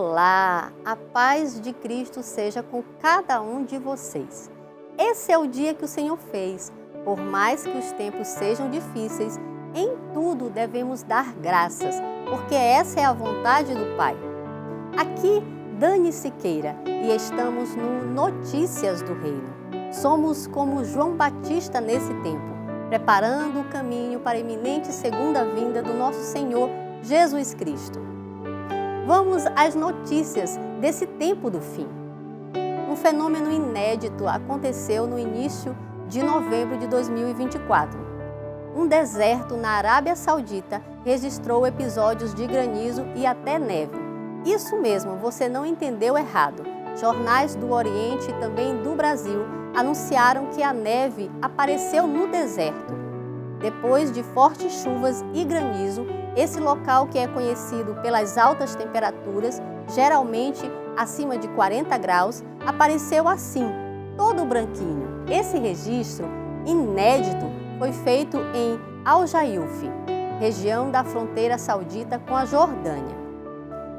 Olá, a paz de Cristo seja com cada um de vocês. Esse é o dia que o Senhor fez. Por mais que os tempos sejam difíceis, em tudo devemos dar graças, porque essa é a vontade do Pai. Aqui, Dani Siqueira, e estamos no Notícias do Reino. Somos como João Batista nesse tempo, preparando o caminho para a iminente segunda vinda do nosso Senhor Jesus Cristo. Vamos às notícias desse tempo do fim. Um fenômeno inédito aconteceu no início de novembro de 2024. Um deserto na Arábia Saudita registrou episódios de granizo e até neve. Isso mesmo, você não entendeu errado. Jornais do Oriente e também do Brasil anunciaram que a neve apareceu no deserto. Depois de fortes chuvas e granizo, esse local, que é conhecido pelas altas temperaturas, geralmente acima de 40 graus, apareceu assim, todo branquinho. Esse registro inédito foi feito em Al-Jailf, região da fronteira saudita com a Jordânia.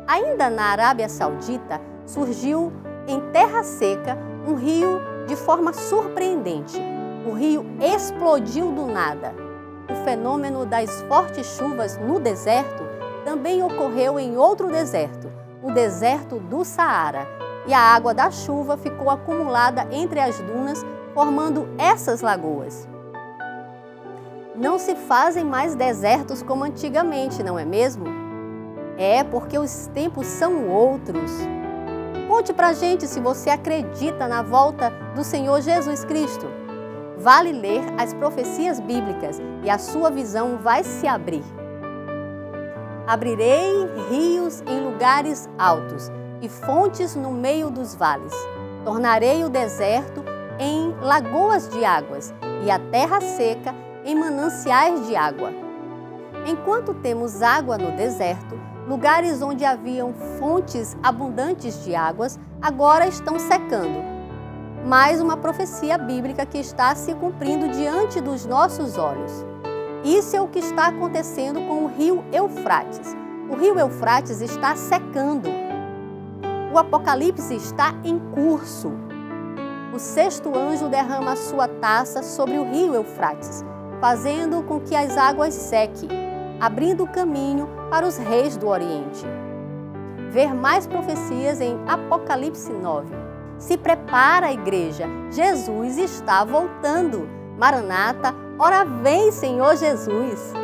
Ainda na Arábia Saudita, surgiu em terra seca um rio de forma surpreendente. O rio explodiu do nada. O fenômeno das fortes chuvas no deserto também ocorreu em outro deserto, o deserto do Saara, e a água da chuva ficou acumulada entre as dunas, formando essas lagoas. Não se fazem mais desertos como antigamente, não é mesmo? É porque os tempos são outros. Conte pra gente se você acredita na volta do Senhor Jesus Cristo. Vale ler as profecias bíblicas e a sua visão vai se abrir. Abrirei rios em lugares altos e fontes no meio dos vales. Tornarei o deserto em lagoas de águas e a terra seca em mananciais de água. Enquanto temos água no deserto, lugares onde haviam fontes abundantes de águas agora estão secando. Mais uma profecia bíblica que está se cumprindo diante dos nossos olhos. Isso é o que está acontecendo com o rio Eufrates. O rio Eufrates está secando. O Apocalipse está em curso. O sexto anjo derrama a sua taça sobre o rio Eufrates, fazendo com que as águas sequem, abrindo o caminho para os reis do Oriente. Ver mais profecias em Apocalipse 9. Se prepara, igreja, Jesus está voltando. Maranata, ora vem, Senhor Jesus.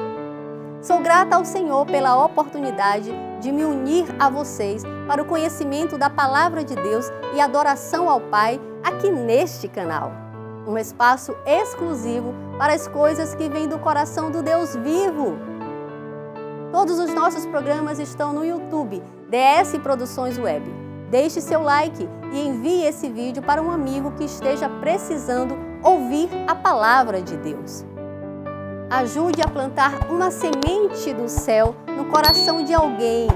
Sou grata ao Senhor pela oportunidade de me unir a vocês para o conhecimento da Palavra de Deus e adoração ao Pai aqui neste canal. Um espaço exclusivo para as coisas que vêm do coração do Deus vivo. Todos os nossos programas estão no YouTube, DS Produções Web. Deixe seu like e envie esse vídeo para um amigo que esteja precisando ouvir a palavra de Deus. Ajude a plantar uma semente do céu no coração de alguém.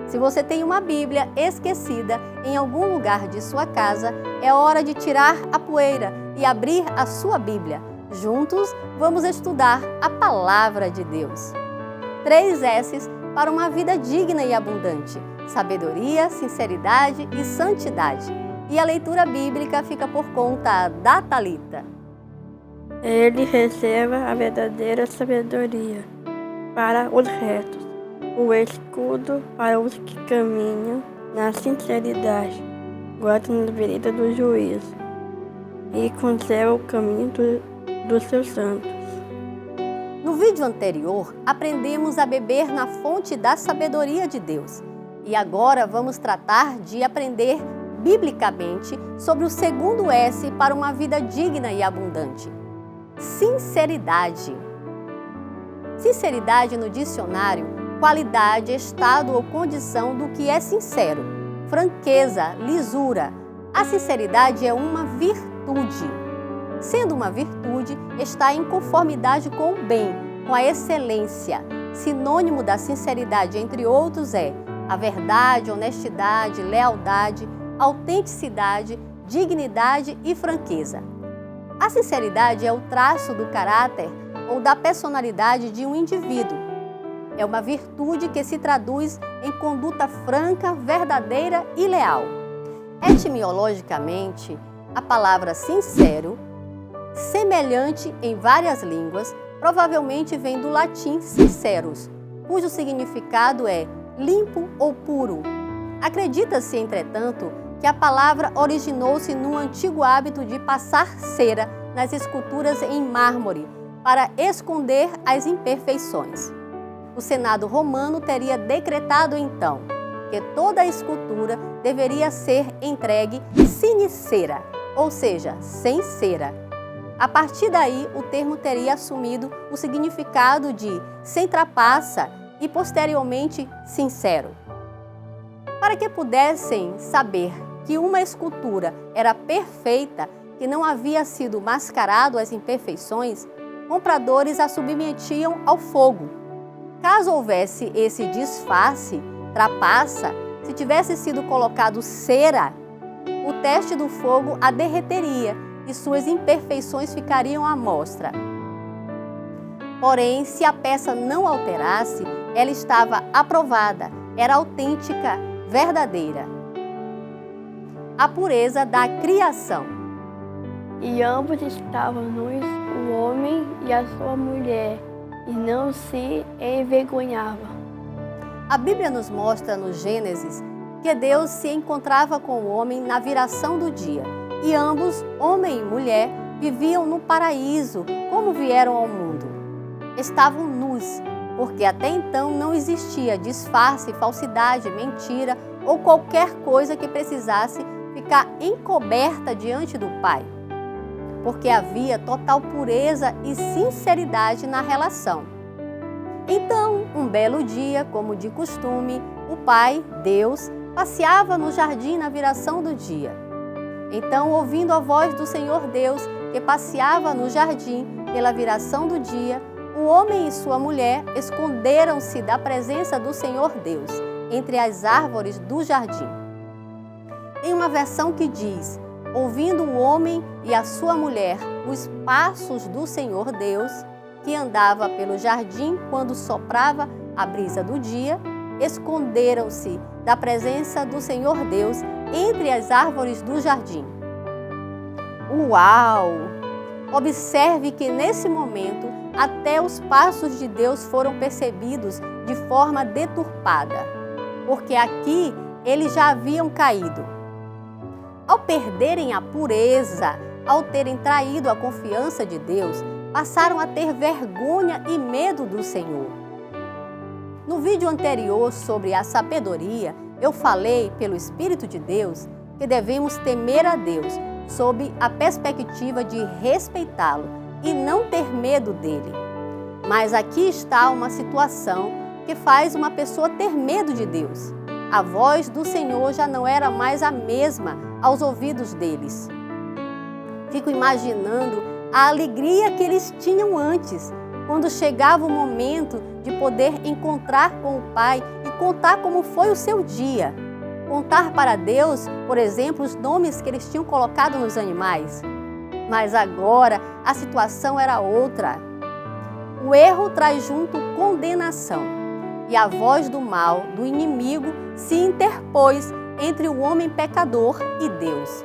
Se você tem uma Bíblia esquecida em algum lugar de sua casa, é hora de tirar a poeira e abrir a sua Bíblia. Juntos, vamos estudar a palavra de Deus. 3 S's para uma vida digna e abundante: sabedoria, sinceridade e santidade. E a leitura bíblica fica por conta da Thalita. Ele reserva a verdadeira sabedoria para os retos, o escudo para os que caminham na sinceridade, guarda na vereda do juízo e conserva o caminho dos seus santos. No vídeo anterior, aprendemos a beber na fonte da sabedoria de Deus. E agora vamos tratar de aprender biblicamente sobre o segundo S para uma vida digna e abundante: sinceridade. Sinceridade no dicionário, qualidade, estado ou condição do que é sincero, franqueza, lisura. A sinceridade é uma virtude. Sendo uma virtude, está em conformidade com o bem, com a excelência. Sinônimo da sinceridade, entre outros, é a verdade, honestidade, lealdade, autenticidade, dignidade e franqueza. A sinceridade é o traço do caráter ou da personalidade de um indivíduo. É uma virtude que se traduz em conduta franca, verdadeira e leal. Etimologicamente, a palavra sincero, semelhante em várias línguas, provavelmente vem do latim sincerus, cujo significado é limpo ou puro. Acredita-se, entretanto, que a palavra originou-se no antigo hábito de passar cera nas esculturas em mármore para esconder as imperfeições. O Senado romano teria decretado então que toda a escultura deveria ser entregue sine cera, ou seja, sem cera. A partir daí, o termo teria assumido o significado de sem trapaça e posteriormente sincero. Para que pudessem saber que uma escultura era perfeita, que não havia sido mascarado as imperfeições, compradores a submetiam ao fogo. Caso houvesse esse disfarce, trapaça, se tivesse sido colocado cera, o teste do fogo a derreteria e suas imperfeições ficariam à mostra. Porém, se a peça não alterasse, ela estava aprovada, era autêntica, verdadeira. A pureza da criação. E ambos estavam nus, o homem e a sua mulher, e não se envergonhava. A Bíblia nos mostra no Gênesis que Deus se encontrava com o homem na viração do dia, e ambos, homem e mulher, viviam no paraíso como vieram ao mundo. Estavam nus, porque até então não existia disfarce, falsidade, mentira ou qualquer coisa que precisasse ficar encoberta diante do Pai, porque havia total pureza e sinceridade na relação. Então, um belo dia, como de costume, o Pai, Deus, passeava no jardim na viração do dia. Então, ouvindo a voz do Senhor Deus, que passeava no jardim pela viração do dia, o homem e sua mulher esconderam-se da presença do Senhor Deus, entre as árvores do jardim. Tem uma versão que diz: ouvindo o homem e a sua mulher os passos do Senhor Deus, que andava pelo jardim quando soprava a brisa do dia, esconderam-se da presença do Senhor Deus entre as árvores do jardim. Uau! Observe que nesse momento até os passos de Deus foram percebidos de forma deturpada, porque aqui eles já haviam caído. Ao perderem a pureza, ao terem traído a confiança de Deus, passaram a ter vergonha e medo do Senhor. No vídeo anterior sobre a sabedoria, eu falei, pelo Espírito de Deus, que devemos temer a Deus sob a perspectiva de respeitá-lo e não ter medo dele. Mas aqui está uma situação que faz uma pessoa ter medo de Deus. A voz do Senhor já não era mais a mesma aos ouvidos deles. Fico imaginando a alegria que eles tinham antes, quando chegava o momento de poder encontrar com o Pai e contar como foi o seu dia. Contar para Deus, por exemplo, os nomes que eles tinham colocado nos animais. Mas agora a situação era outra. O erro traz junto condenação, e a voz do mal, do inimigo, se interpôs entre o homem pecador e Deus.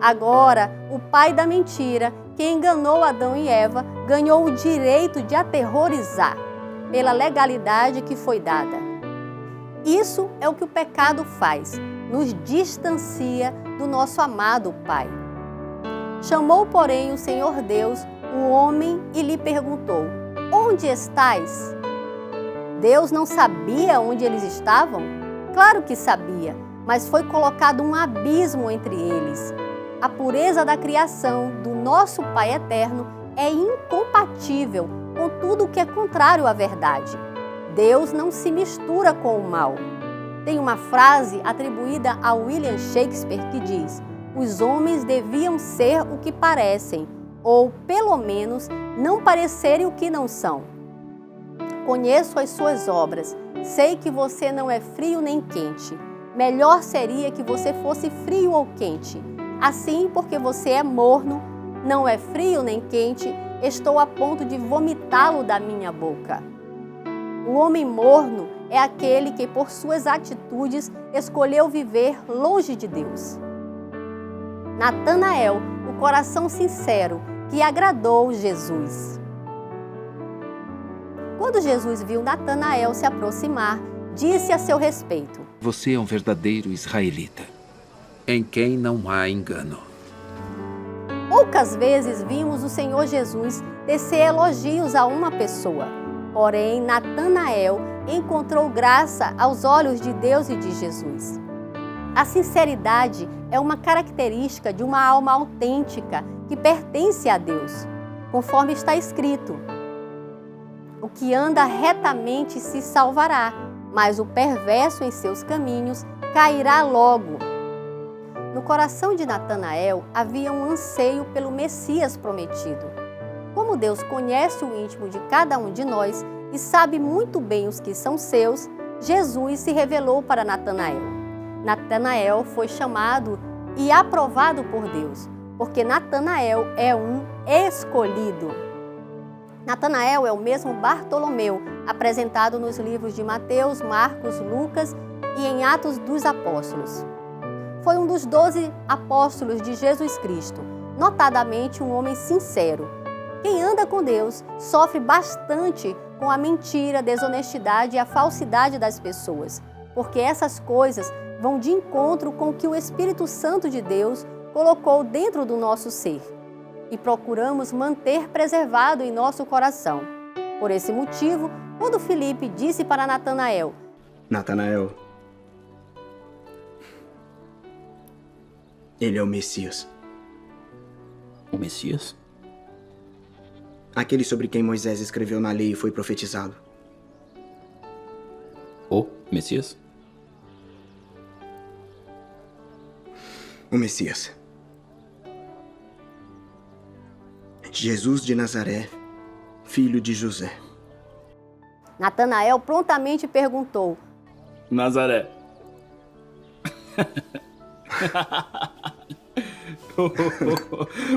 Agora, o pai da mentira, que enganou Adão e Eva, ganhou o direito de aterrorizar pela legalidade que foi dada. Isso é o que o pecado faz, nos distancia do nosso amado Pai. Chamou, porém, o Senhor Deus o homem e lhe perguntou: onde estais? Deus não sabia onde eles estavam? Claro que sabia, mas foi colocado um abismo entre eles. A pureza da criação do nosso Pai eterno é incompatível com tudo que é contrário à verdade. Deus não se mistura com o mal. Tem uma frase atribuída a William Shakespeare que diz: os homens deviam ser o que parecem, ou, pelo menos, não parecerem o que não são. Conheço as suas obras, sei que você não é frio nem quente. Melhor seria que você fosse frio ou quente. Assim, porque você é morno, não é frio nem quente, estou a ponto de vomitá-lo da minha boca. O homem morno é aquele que, por suas atitudes, escolheu viver longe de Deus. Natanael, o coração sincero que agradou Jesus. Quando Jesus viu Natanael se aproximar, disse a seu respeito: Você é um verdadeiro israelita, em quem não há engano. Poucas vezes vimos o Senhor Jesus tecer elogios a uma pessoa. Porém, Natanael encontrou graça aos olhos de Deus e de Jesus. A sinceridade é uma característica de uma alma autêntica que pertence a Deus, conforme está escrito: o que anda retamente se salvará, mas o perverso em seus caminhos cairá logo. No coração de Natanael havia um anseio pelo Messias prometido. Como Deus conhece o íntimo de cada um de nós e sabe muito bem os que são seus, Jesus se revelou para Natanael. Natanael foi chamado e aprovado por Deus, porque Natanael é um escolhido. Natanael é o mesmo Bartolomeu, apresentado nos livros de Mateus, Marcos, Lucas e em Atos dos Apóstolos. Foi um dos 12 apóstolos de Jesus Cristo, notadamente um homem sincero. Quem anda com Deus sofre bastante com a mentira, a desonestidade e a falsidade das pessoas, porque essas coisas vão de encontro com o que o Espírito Santo de Deus colocou dentro do nosso ser e procuramos manter preservado em nosso coração. Por esse motivo, quando Filipe disse para Natanael: Natanael, ele é o Messias. O Messias? Aquele sobre quem Moisés escreveu na lei e foi profetizado. O Messias? O Messias. Jesus de Nazaré, filho de José. Natanael prontamente perguntou: Nazaré.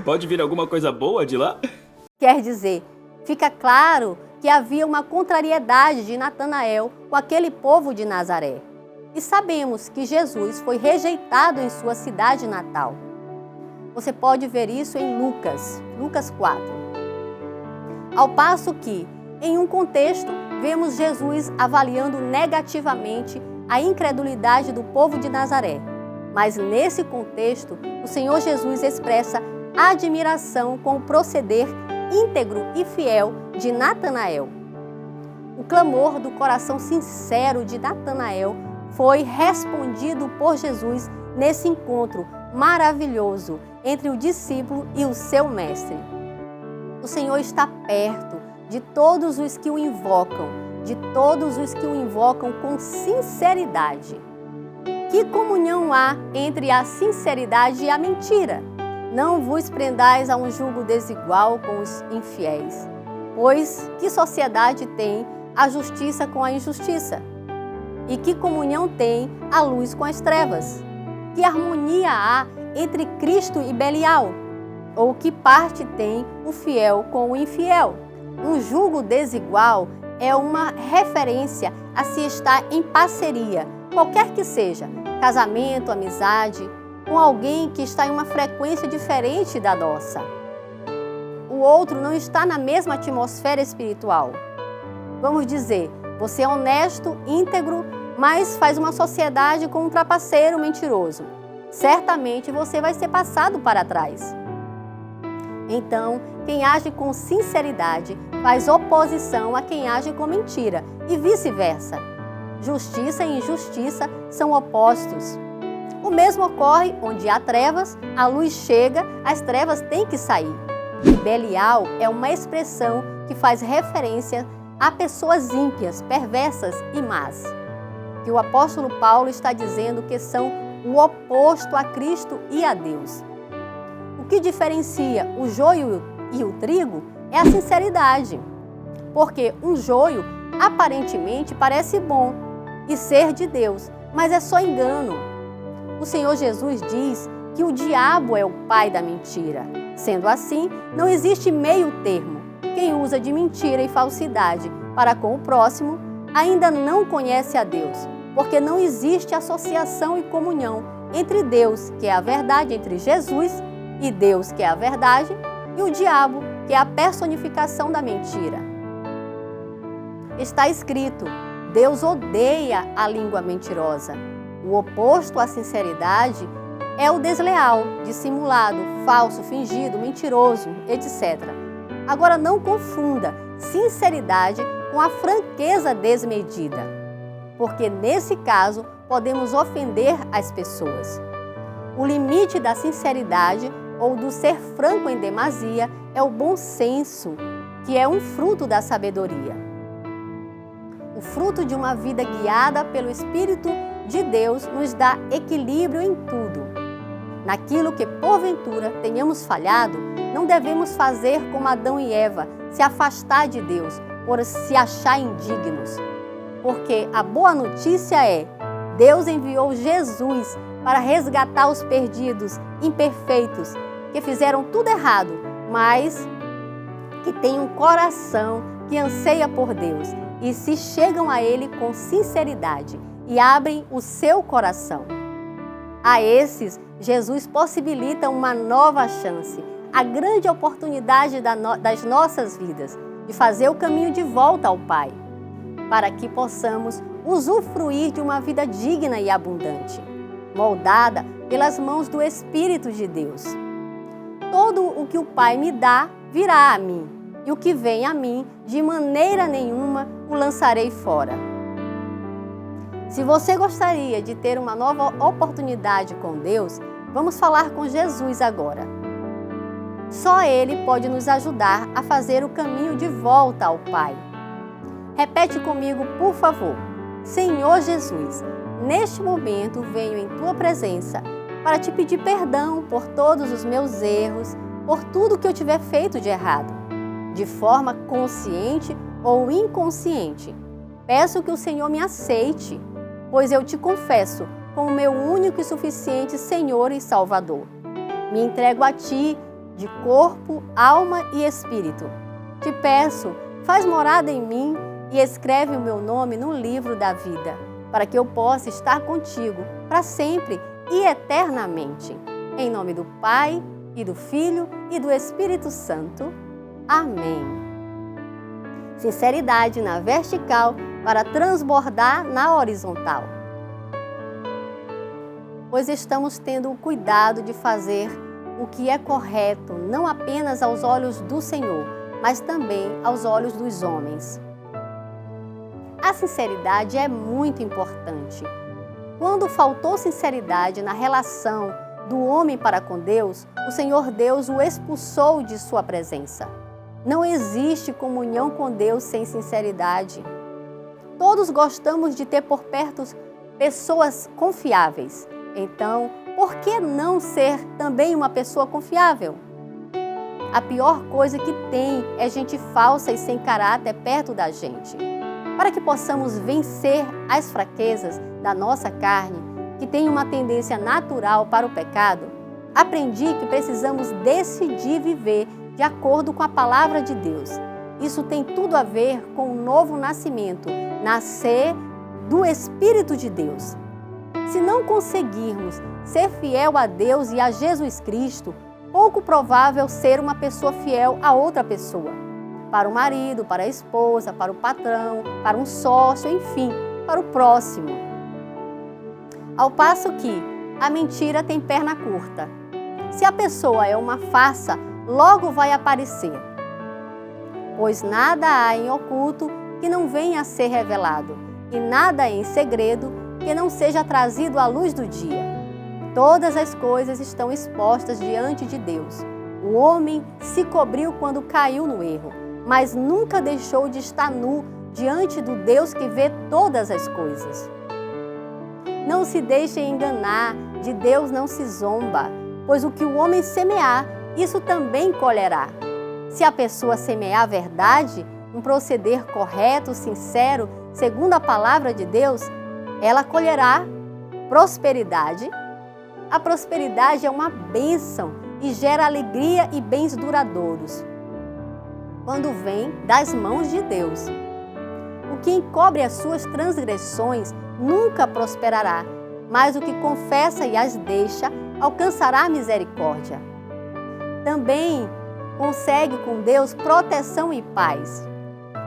Pode vir alguma coisa boa de lá? Quer dizer, fica claro que havia uma contrariedade de Natanael com aquele povo de Nazaré. E sabemos que Jesus foi rejeitado em sua cidade natal. Você pode ver isso em Lucas 4. Ao passo que, em um contexto, vemos Jesus avaliando negativamente a incredulidade do povo de Nazaré. Mas nesse contexto, o Senhor Jesus expressa admiração com o proceder íntegro e fiel de Natanael. O clamor do coração sincero de Natanael foi respondido por Jesus nesse encontro maravilhoso entre o discípulo e o seu mestre. O Senhor está perto de todos os que o invocam, com sinceridade. Que comunhão há entre a sinceridade e a mentira? Não vos prendais a um jugo desigual com os infiéis, pois que sociedade tem a justiça com a injustiça? E que comunhão tem a luz com as trevas? Que harmonia há entre Cristo e Belial? Ou que parte tem o fiel com o infiel? Um jugo desigual é uma referência a se estar em parceria, qualquer que seja, casamento, amizade, com alguém que está em uma frequência diferente da nossa. O outro não está na mesma atmosfera espiritual. Vamos dizer, você é honesto, íntegro, mas faz uma sociedade com um trapaceiro mentiroso. Certamente você vai ser passado para trás. Então, quem age com sinceridade faz oposição a quem age com mentira e vice-versa. Justiça e injustiça são opostos. O mesmo ocorre onde há trevas, a luz chega, as trevas têm que sair. Belial é uma expressão que faz referência a pessoas ímpias, perversas e más, que o apóstolo Paulo está dizendo que são o oposto a Cristo e a Deus. O que diferencia o joio e o trigo é a sinceridade, porque um joio aparentemente parece bom e ser de Deus, mas é só engano. O Senhor Jesus diz que o diabo é o pai da mentira. Sendo assim, não existe meio termo. Quem usa de mentira e falsidade para com o próximo ainda não conhece a Deus, porque não existe associação e comunhão entre Deus, que é a verdade, entre Jesus e Deus, que é a verdade, e o diabo, que é a personificação da mentira. Está escrito: Deus odeia a língua mentirosa. O oposto à sinceridade é o desleal, dissimulado, falso, fingido, mentiroso, etc. Agora não confunda sinceridade com a franqueza desmedida, porque nesse caso podemos ofender as pessoas. O limite da sinceridade ou do ser franco em demasia é o bom senso, que é um fruto da sabedoria. O fruto de uma vida guiada pelo Espírito de Deus nos dá equilíbrio em tudo. Naquilo que porventura tenhamos falhado, não devemos fazer como Adão e Eva, se afastar de Deus por se achar indignos. Porque a boa notícia é: Deus enviou Jesus para resgatar os perdidos, imperfeitos, que fizeram tudo errado, mas que têm um coração que anseia por Deus e se chegam a Ele com sinceridade e abrem o seu coração. A esses, Jesus possibilita uma nova chance, a grande oportunidade das nossas vidas, de fazer o caminho de volta ao Pai, para que possamos usufruir de uma vida digna e abundante, moldada pelas mãos do Espírito de Deus. Todo o que o Pai me dá virá a mim, e o que vem a mim, de maneira nenhuma o lançarei fora. Se você gostaria de ter uma nova oportunidade com Deus, vamos falar com Jesus agora. Só Ele pode nos ajudar a fazer o caminho de volta ao Pai. Repete comigo, por favor. Senhor Jesus, neste momento venho em Tua presença para Te pedir perdão por todos os meus erros, por tudo que eu tiver feito de errado, de forma consciente ou inconsciente. Peço que o Senhor me aceite, pois eu Te confesso como meu único e suficiente Senhor e Salvador. Me entrego a Ti de corpo, alma e espírito. Te peço, faz morada em mim e escreve o meu nome no livro da vida, para que eu possa estar contigo para sempre e eternamente. Em nome do Pai, e do Filho e do Espírito Santo. Amém. Sinceridade na vertical para transbordar na horizontal. Pois estamos tendo o cuidado de fazer o que é correto, não apenas aos olhos do Senhor, mas também aos olhos dos homens. A sinceridade é muito importante. Quando faltou sinceridade na relação do homem para com Deus, o Senhor Deus o expulsou de sua presença. Não existe comunhão com Deus sem sinceridade. Todos gostamos de ter por perto pessoas confiáveis. Então, por que não ser também uma pessoa confiável? A pior coisa que tem é gente falsa e sem caráter perto da gente. Para que possamos vencer as fraquezas da nossa carne, que tem uma tendência natural para o pecado, aprendi que precisamos decidir viver de acordo com a palavra de Deus. Isso tem tudo a ver com o novo nascimento, nascer do Espírito de Deus. Se não conseguirmos ser fiel a Deus e a Jesus Cristo, pouco provável ser uma pessoa fiel a outra pessoa. Para o marido, para a esposa, para o patrão, para um sócio, enfim, para o próximo. Ao passo que a mentira tem perna curta. Se a pessoa é uma farsa, logo vai aparecer. Pois nada há em oculto que não venha a ser revelado, e nada em segredo que não seja trazido à luz do dia. Todas as coisas estão expostas diante de Deus. O homem se cobriu quando caiu no erro, mas nunca deixou de estar nu diante do Deus que vê todas as coisas. Não se deixe enganar, de Deus não se zomba, pois o que o homem semear, isso também colherá. Se a pessoa semear a verdade, um proceder correto, sincero, segundo a palavra de Deus, ela colherá prosperidade. A prosperidade é uma bênção e gera alegria e bens duradouros, quando vem das mãos de Deus. O que encobre as suas transgressões nunca prosperará, mas o que confessa e as deixa alcançará misericórdia. Também consegue com Deus proteção e paz.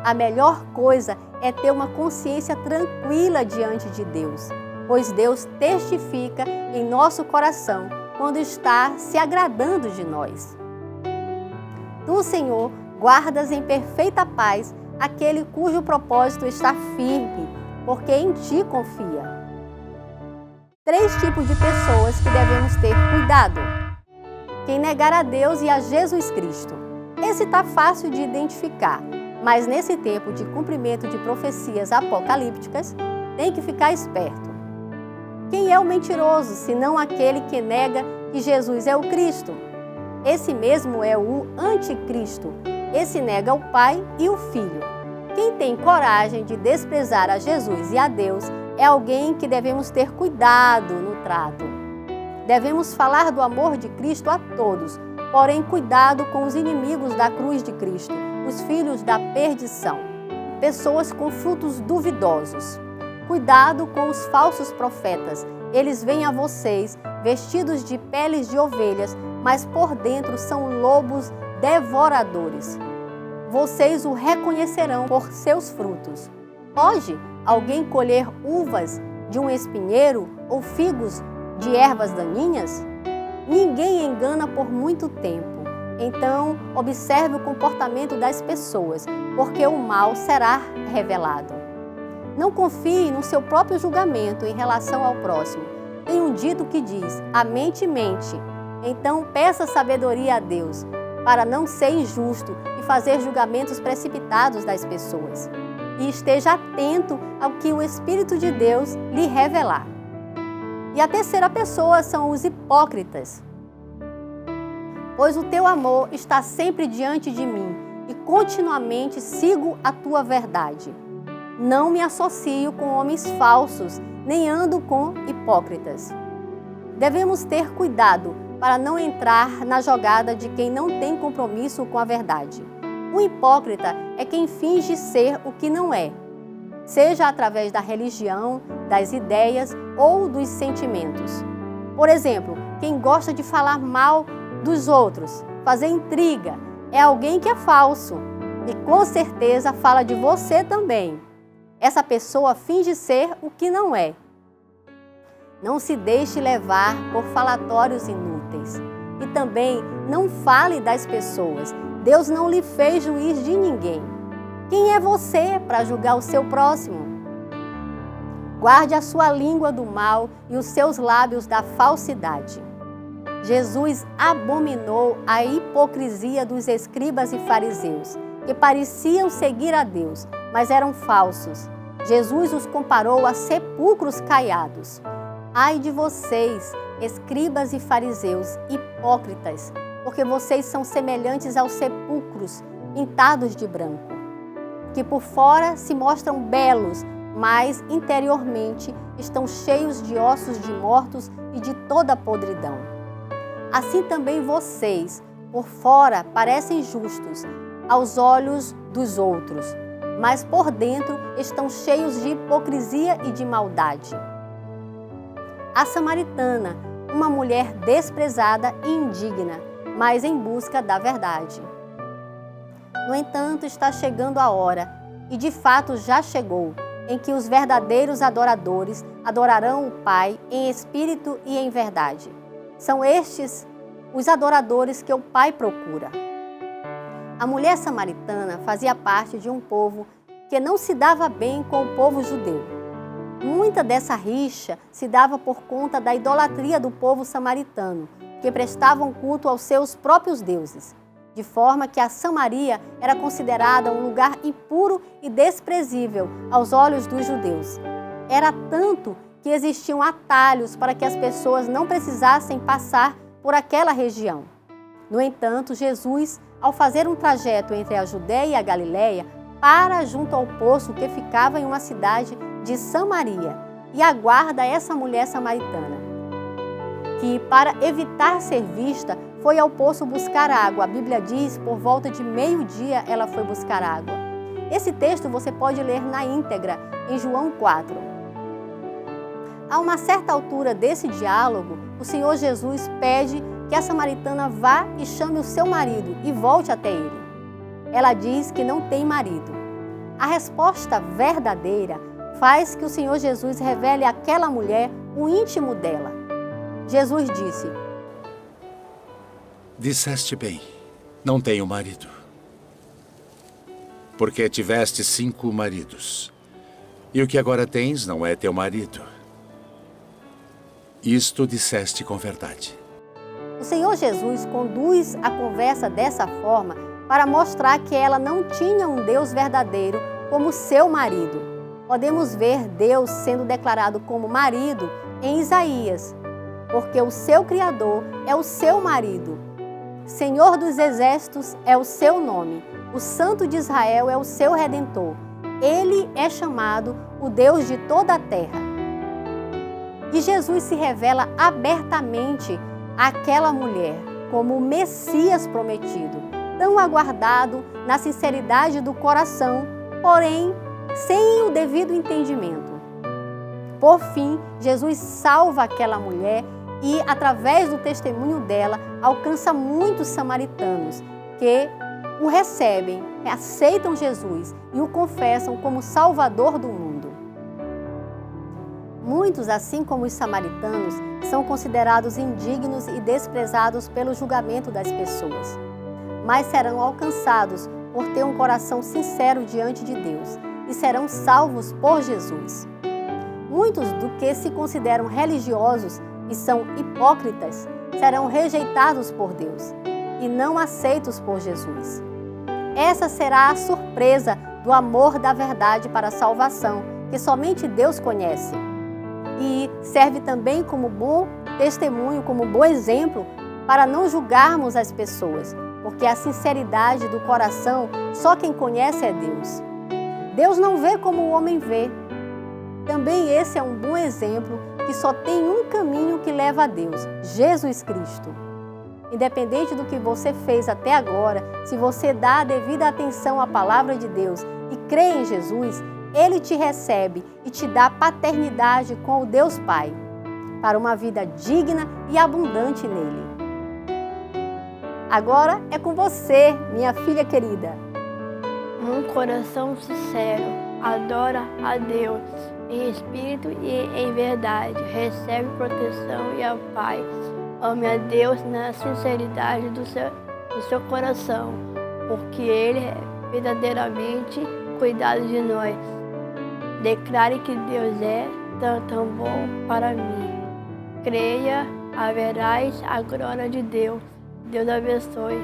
A melhor coisa é ter uma consciência tranquila diante de Deus, pois Deus testifica em nosso coração quando está se agradando de nós. Tu, Senhor, guardas em perfeita paz aquele cujo propósito está firme, porque em Ti confia. 3 tipos de pessoas que devemos ter cuidado. Quem negar a Deus e a Jesus Cristo. Esse está fácil de identificar, mas nesse tempo de cumprimento de profecias apocalípticas, tem que ficar esperto. Quem é o mentiroso, senão aquele que nega que Jesus é o Cristo? Esse mesmo é o anticristo. Esse nega o Pai e o Filho. Quem tem coragem de desprezar a Jesus e a Deus é alguém que devemos ter cuidado no trato. Devemos falar do amor de Cristo a todos, porém cuidado com os inimigos da cruz de Cristo, os filhos da perdição, pessoas com frutos duvidosos. Cuidado com os falsos profetas. Eles vêm a vocês vestidos de peles de ovelhas, mas por dentro são lobos devoradores. Vocês o reconhecerão por seus frutos. Pode alguém colher uvas de um espinheiro ou figos de ervas daninhas? Ninguém engana por muito tempo. Então, observe o comportamento das pessoas, porque o mal será revelado. Não confie no seu próprio julgamento em relação ao próximo. Tem um dito que diz: a mente mente. Então, peça sabedoria a Deus, para não ser injusto e fazer julgamentos precipitados das pessoas. E esteja atento ao que o Espírito de Deus lhe revelar. E a terceira pessoa são os hipócritas. Pois o teu amor está sempre diante de mim e continuamente sigo a tua verdade. Não me associo com homens falsos, nem ando com hipócritas. Devemos ter cuidado para não entrar na jogada de quem não tem compromisso com a verdade. O hipócrita é quem finge ser o que não é, seja através da religião, das ideias ou dos sentimentos. Por exemplo, quem gosta de falar mal dos outros, fazer intriga, é alguém que é falso e com certeza fala de você também. Essa pessoa finge ser o que não é. Não se deixe levar por falatórios inúteis. E também não fale das pessoas. Deus não lhe fez juiz de ninguém. Quem é você para julgar o seu próximo? Guarde a sua língua do mal e os seus lábios da falsidade. Jesus abominou a hipocrisia dos escribas e fariseus, que pareciam seguir a Deus, mas eram falsos. Jesus os comparou a sepulcros caiados. Ai de vocês, escribas e fariseus, hipócritas, porque vocês são semelhantes aos sepulcros pintados de branco, que por fora se mostram belos, mas interiormente estão cheios de ossos de mortos e de toda podridão. Assim também vocês, por fora, parecem justos aos olhos dos outros, mas por dentro estão cheios de hipocrisia e de maldade. A samaritana, uma mulher desprezada e indigna, mas em busca da verdade. No entanto, está chegando a hora, e de fato já chegou, em que os verdadeiros adoradores adorarão o Pai em espírito e em verdade. São estes os adoradores que o Pai procura. A mulher samaritana fazia parte de um povo que não se dava bem com o povo judeu. Muita dessa rixa se dava por conta da idolatria do povo samaritano, que prestavam culto aos seus próprios deuses, de forma que a Samaria era considerada um lugar impuro e desprezível aos olhos dos judeus. Era tanto que existiam atalhos para que as pessoas não precisassem passar por aquela região. No entanto, Jesus, ao fazer um trajeto entre a Judéia e a Galiléia, para junto ao poço que ficava em uma cidade de Samaria e aguarda essa mulher samaritana, que, para evitar ser vista, foi ao poço buscar água. A Bíblia diz, por volta de meio-dia, ela foi buscar água. Esse texto você pode ler na íntegra em João 4. A uma certa altura desse diálogo, o Senhor Jesus pede que a samaritana vá e chame o seu marido e volte até ele. Ela diz que não tem marido. A resposta verdadeira faz que o Senhor Jesus revele àquela mulher o íntimo dela. Jesus disse: Disseste bem, não tenho marido. Porque tiveste 5 maridos, e o que agora tens não é teu marido. Isto disseste com verdade. O Senhor Jesus conduz a conversa dessa forma para mostrar que ela não tinha um Deus verdadeiro como seu marido. Podemos ver Deus sendo declarado como marido em Isaías, porque o seu Criador é o seu marido. Senhor dos Exércitos é o seu nome. O Santo de Israel é o seu Redentor. Ele é chamado o Deus de toda a terra. E Jesus se revela abertamente àquela mulher como o Messias prometido, tão aguardado na sinceridade do coração, porém sem o devido entendimento. Por fim, Jesus salva aquela mulher e, através do testemunho dela, alcança muitos samaritanos que o recebem, aceitam Jesus e o confessam como Salvador do mundo. Muitos, assim como os samaritanos, são considerados indignos e desprezados pelo julgamento das pessoas, mas serão alcançados por ter um coração sincero diante de Deus e serão salvos por Jesus. Muitos do que se consideram religiosos e são hipócritas serão rejeitados por Deus e não aceitos por Jesus. Essa será a surpresa do amor da verdade para a salvação, que somente Deus conhece. E serve também como bom testemunho, como bom exemplo para não julgarmos as pessoas, porque a sinceridade do coração só quem conhece é Deus. Deus não vê como o homem vê. Também esse é um bom exemplo que só tem um caminho que leva a Deus, Jesus Cristo. Independente do que você fez até agora, se você dá a devida atenção à palavra de Deus e crê em Jesus, Ele te recebe e te dá paternidade com o Deus Pai, para uma vida digna e abundante nele. Agora é com você, minha filha querida. Um coração sincero adora a Deus em espírito e em verdade, recebe proteção e a paz. Ame a Deus na sinceridade do seu coração, porque Ele é verdadeiramente cuidado de nós. Declare que Deus é tão bom para mim. Creia, haverás a glória de Deus. Deus abençoe.